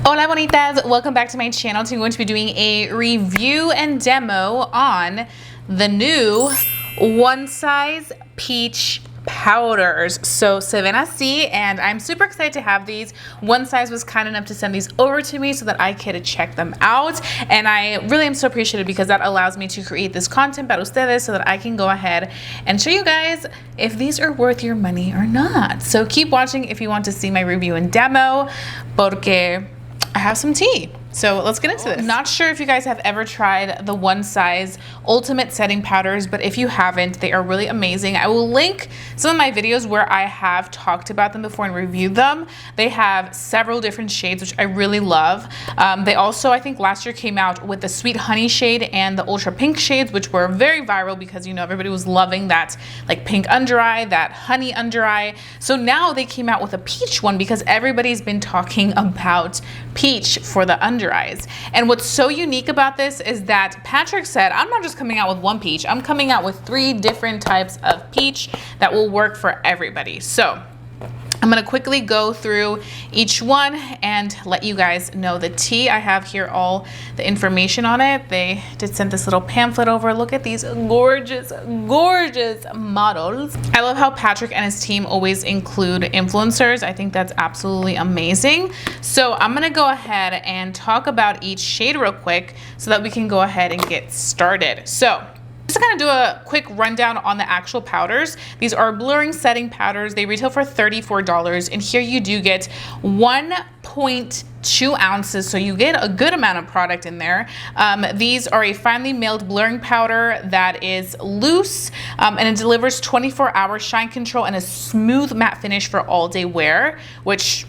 Hola bonitas, welcome back to my channel. Today I'm going to be doing a review and demo on the new one size peach powders. So se ven así, and I'm super excited to have these. One Size was kind enough to send these over to me so that I could check them out, and I really am so appreciative because that allows me to create this content para ustedes so that I can go ahead and show you guys if these are worth your money or not. So keep watching if you want to see my review and demo, porque I have some tea. So let's get into this. Not sure if you guys have ever tried the One Size Ultimate Setting Powders, but if you haven't, they are really amazing. I will link some of my videos where I have talked about them before and reviewed them. They have several different shades, which I really love. They also, I think last year came out with the Sweet Honey shade and the Ultra Pink shades, which were very viral because, you know, everybody was loving that like pink under eye, that honey under eye. So now they came out with a peach one because everybody's been talking about peach for the under eyes. And what's so unique about this is that Patrick said, I'm not just coming out with one peach, I'm coming out with 3 different types of peach that will work for everybody. So I'm gonna quickly go through each one and let you guys know the tea. I have here all the information on it. They did send this little pamphlet over. Look at these gorgeous, gorgeous models. I love how Patrick and his team always include influencers. I think that's absolutely amazing. So I'm gonna go ahead and talk about each shade real quick so that we can go ahead and get started. So just to kind of do a quick rundown on the actual powders. These are blurring setting powders. They retail for $34, and here you do get 1.2 ounces, so you get a good amount of product in there. These are a finely milled blurring powder that is loose, and it delivers 24-hour shine control and a smooth matte finish for all day wear, which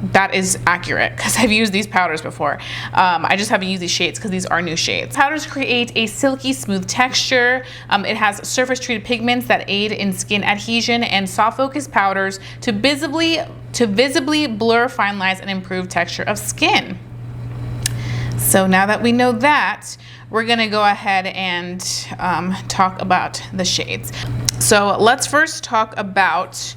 that is accurate because I've used these powders before. I just haven't used these shades because these are new shades. Powders create a silky smooth texture. It has surface treated pigments that aid in skin adhesion, and soft focus powders to visibly blur fine lines and improve texture of skin. So now that we know that, we're gonna go ahead and talk about the shades. So let's first talk about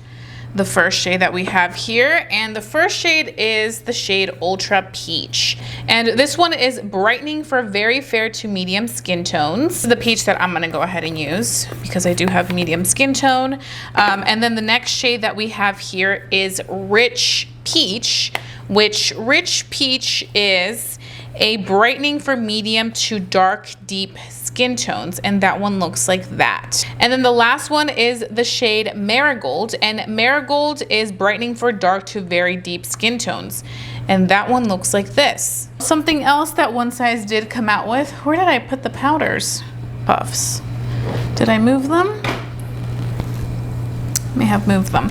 the first shade that we have here, and the first shade is the shade Ultra Peach, and this one is brightening for very fair to medium skin tones. The peach that I'm gonna go ahead and use because I do have medium skin tone. And then the next shade that we have here is Rich Peach, which Rich Peach is a brightening for medium to dark deep skin tones, and that one looks like that. And then the last one is the shade Marigold, and Marigold is brightening for dark to very deep skin tones, and that one looks like this. Something else that One Size did come out with, where did I put the powders? Puffs. Did I move them? May have moved them.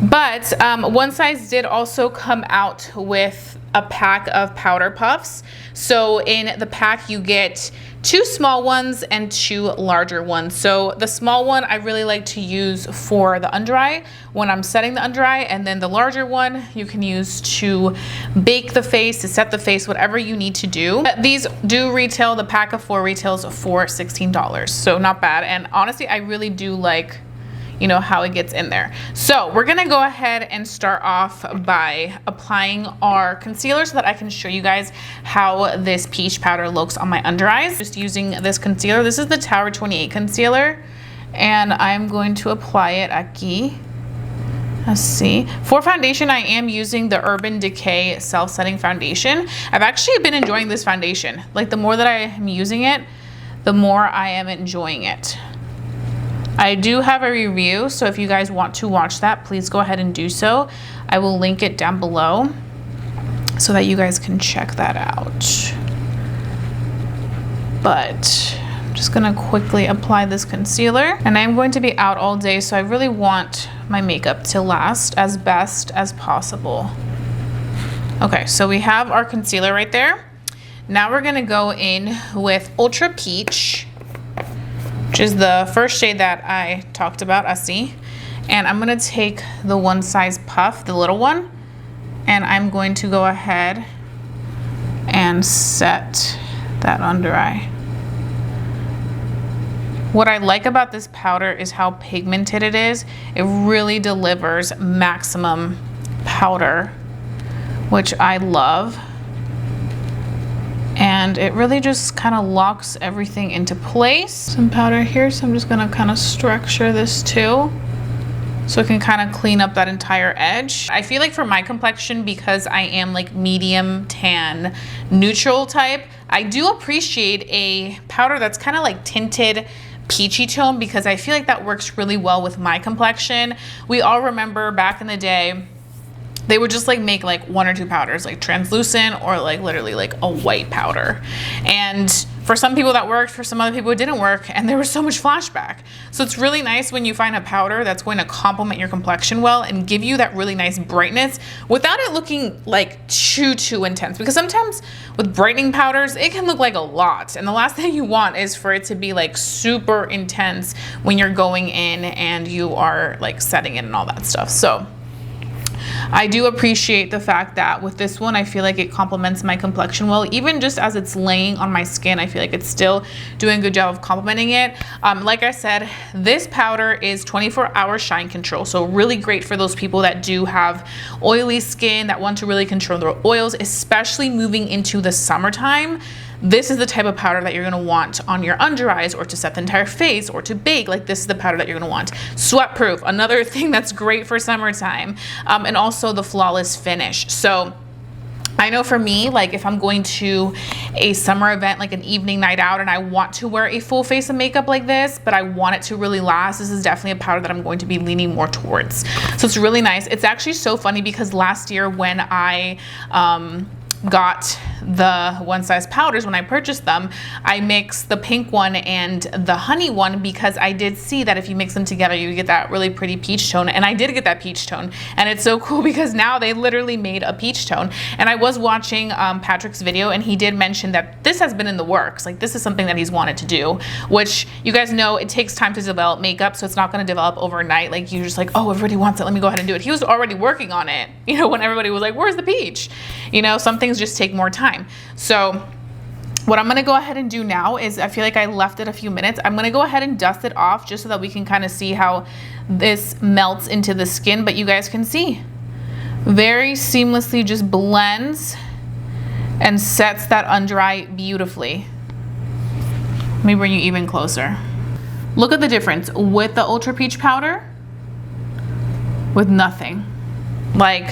But One Size did also come out with a pack of powder puffs. So in the pack you get 2 small ones and 2 larger ones. So the small one I really like to use for the under eye when I'm setting the under eye, and then the larger one you can use to bake the face, to set the face, whatever you need to do. These do retail, the pack of 4 retails for $16, so not bad. And honestly, I really do like, you know, how it gets in there. So we're gonna go ahead and start off by applying our concealer so that I can show you guys how this peach powder looks on my under eyes. Just using this concealer. This is the Tower 28 concealer, and I'm going to apply it aquí. Let's see. For foundation, I am using the Urban Decay Self-Setting Foundation. I've actually been enjoying this foundation. Like, the more that I am using it, the more I am enjoying it. I do have a review, so if you guys want to watch that, please go ahead and do so. I will link it down below so that you guys can check that out. But I'm just gonna quickly apply this concealer, and I'm going to be out all day, so I really want my makeup to last as best as possible. Okay, so we have our concealer right there. Now we're gonna go in with Ultra Peach, which is the first shade that I talked about, así. And I'm gonna take the One Size puff, the little one, and I'm going to go ahead and set that under eye. What I like about this powder is how pigmented it is. It really delivers maximum powder, which I love. and it really just kind of locks everything into place. Some powder here, so I'm just gonna kind of structure this too, so it can kind of clean up that entire edge. I feel like for my complexion, because I am like medium tan neutral type, I do appreciate a powder that's kind of like tinted peachy tone, because I feel like that works really well with my complexion. We all remember back in the day, they would just like make like 1 or 2 powders, like translucent or like literally like a white powder. And for some people that worked, for some other people it didn't work, and there was so much flashback. So it's really nice when you find a powder that's going to complement your complexion well and give you that really nice brightness without it looking like too intense. Because sometimes with brightening powders, it can look like a lot. And the last thing you want is for it to be like super intense when you're going in and you are like setting it and all that stuff. So I do appreciate the fact that with this one, I feel like it complements my complexion well. Even just as it's laying on my skin, I feel like it's still doing a good job of complementing it. Like I said, this powder is 24-hour shine control. So really great for those people that do have oily skin, that want to really control their oils, especially moving into the summertime. This is the type of powder that you're gonna want on your under eyes, or to set the entire face, or to bake. Like, this is the powder that you're gonna want. Sweat proof, another thing that's great for summertime, and also the flawless finish. So I know for me, like if I'm going to a summer event, like an evening night out, and I want to wear a full face of makeup like this, but I want it to really last, this is definitely a powder that I'm going to be leaning more towards. So it's really nice. It's actually so funny because last year when I got the one size powders, when I purchased them, I mixed the pink one and the honey one, because I did see that if you mix them together, you get that really pretty peach tone. And I did get that peach tone, and it's so cool because now they literally made a peach tone. And I was watching Patrick's video, and he did mention that this has been in the works. Like, this is something that he's wanted to do, which you guys know it takes time to develop makeup, so it's not going to develop overnight. Like, you're just like, oh, everybody wants it, let me go ahead and do it. He was already working on it, you know, when everybody was like, where's the peach? You know, some things just take more time. So what I'm gonna go ahead and do now is, I feel like I left it a few minutes, I'm gonna go ahead and dust it off just so that we can kind of see how this melts into the skin. But you guys can see, very seamlessly just blends and sets that under eye beautifully. Let me bring you even closer. Look at the difference with the Ultra Peach powder, with nothing. Like,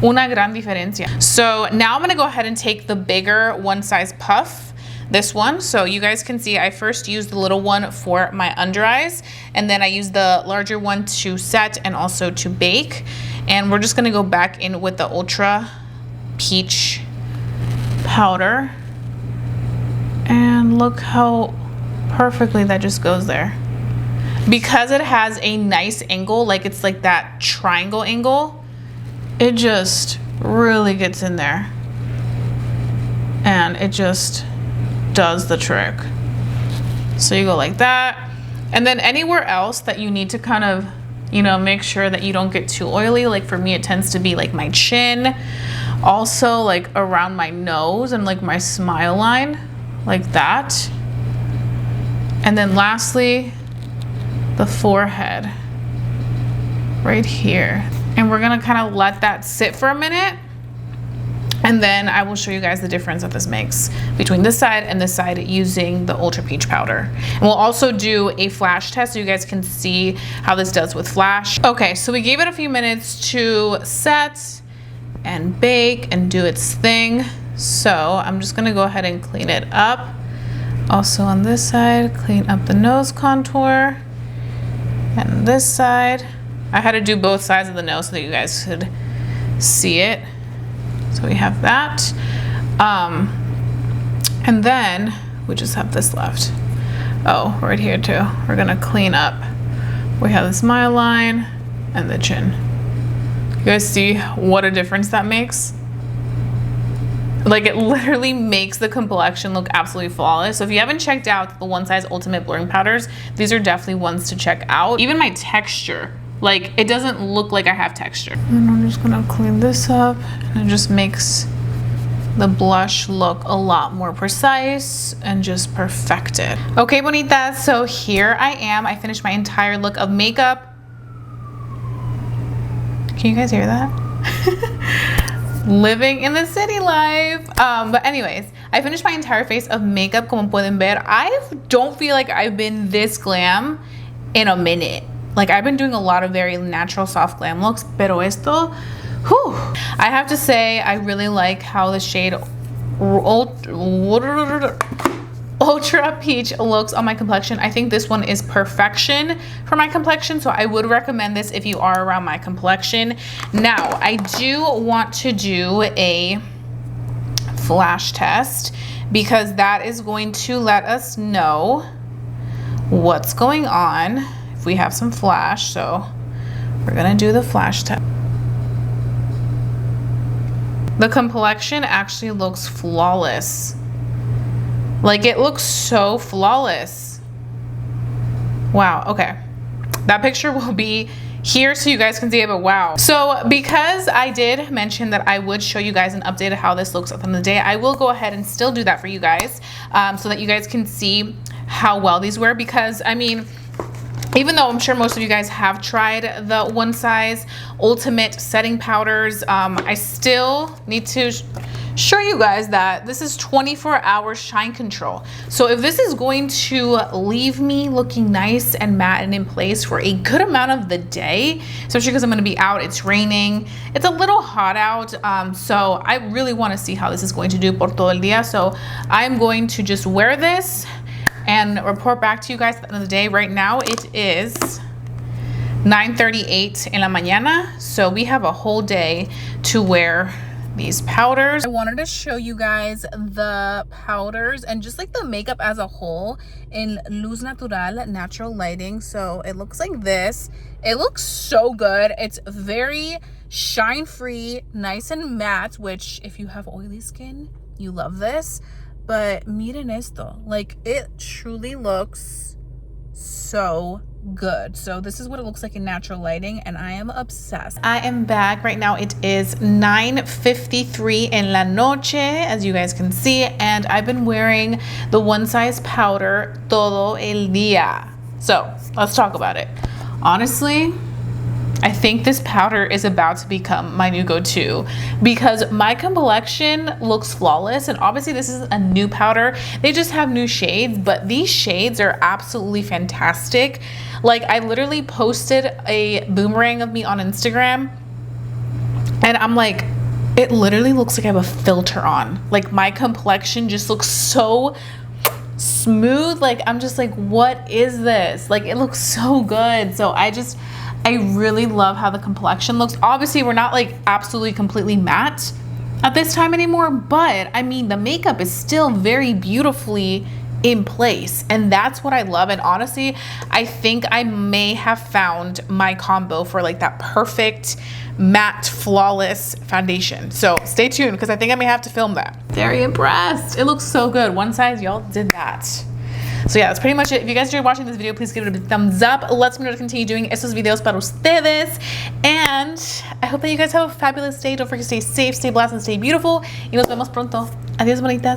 una gran diferencia. So now I'm gonna go ahead and take the bigger one size puff, this one. So you guys can see I first used the little one for my under eyes, and then I used the larger one to set and also to bake. And we're just gonna go back in with the Ultra Peach powder. And look how perfectly that just goes there. Because it has a nice angle, like it's like that triangle angle, it just really gets in there, and it just does the trick. So you go like that, and then anywhere else that you need to kind of, you know, make sure that you don't get too oily. Like for me, it tends to be like my chin, also like around my nose and like my smile line, like that. And then lastly, the forehead, right here. And we're gonna kind of let that sit for a minute, and then I will show you guys the difference that this makes between this side and this side using the Ultra Peach powder. And we'll also do a flash test so you guys can see how this does with flash. Okay, so we gave it a few minutes to set and bake and do its thing. So I'm just gonna go ahead and clean it up. Also on this side, clean up the nose contour, and this side. I had to do both sides of the nose so that you guys could see it. So we have that. And then we just have this left. Oh, right here too. We're gonna clean up. We have the smile line and the chin. You guys see what a difference that makes? Like, it literally makes the complexion look absolutely flawless. So if you haven't checked out the One Size Ultimate Blurring Powders, these are definitely ones to check out. Even my texture, like, it doesn't look like I have texture. And I'm just gonna clean this up, and it just makes the blush look a lot more precise and just perfected. Okay, bonitas, so here I am. I finished my entire look of makeup. Can you guys hear that? Living in the city life. But anyways, I finished my entire face of makeup. Como pueden ver, I don't feel like I've been this glam in a minute. Like, I've been doing a lot of very natural soft glam looks, pero esto, whew. I have to say, I really like how the shade Ultra Peach looks on my complexion. I think this one is perfection for my complexion, so I would recommend this if you are around my complexion. Now, I do want to do a flash test because that is going to let us know what's going on if we have some flash. So we're gonna do the flash test. The complexion actually looks flawless. Like, it looks so flawless. Wow, okay. That picture will be here so you guys can see it, but wow. So because I did mention that I would show you guys an update of how this looks at the end of the day, I will go ahead and still do that for you guys so that you guys can see how well these were. Because, I mean, even though I'm sure most of you guys have tried the One Size Ultimate setting powders, I still need to show you guys that this is 24-hour shine control. So if this is going to leave me looking nice and matte and in place for a good amount of the day, especially because I'm going to be out, it's raining, it's a little hot out, so I really want to see how this is going to do por todo el día. So I'm going to just wear this and report back to you guys at the end of the day. Right now it is 9:38 in la mañana, so we have a whole day to wear these powders. I wanted to show you guys the powders and just like the makeup as a whole in Luz Natural natural lighting. So it looks like this. It looks so good. It's very shine free, nice and matte, which if you have oily skin, you love this. But miren esto, like, it truly looks so good. So this is what it looks like in natural lighting, and I am obsessed. I am back right now. It is 9:53 en la noche, as you guys can see, and I've been wearing the One Size powder todo el día. So let's talk about it. Honestly, I think this powder is about to become my new go-to because my complexion looks flawless, and obviously this is a new powder. They just have new shades, but these shades are absolutely fantastic. Like, I literally posted a boomerang of me on Instagram and I'm like, it literally looks like I have a filter on. Like, my complexion just looks so smooth. Like, I'm just like, what is this? Like, it looks so good. So I really love how the complexion looks. Obviously, we're not like absolutely completely matte at this time anymore, but I mean, the makeup is still very beautifully in place, and that's what I love. And honestly, I think I may have found my combo for like that perfect matte flawless foundation. So stay tuned because I think I may have to film that. Very impressed. It looks so good. One Size, y'all did that. So yeah, that's pretty much it. If you guys enjoyed watching this video, please give it a big thumbs up. Let's me know to continue doing estos videos para ustedes. And I hope that you guys have a fabulous day. Don't forget to stay safe, stay blessed, and stay beautiful. Y nos vemos pronto. Adiós, bonitas.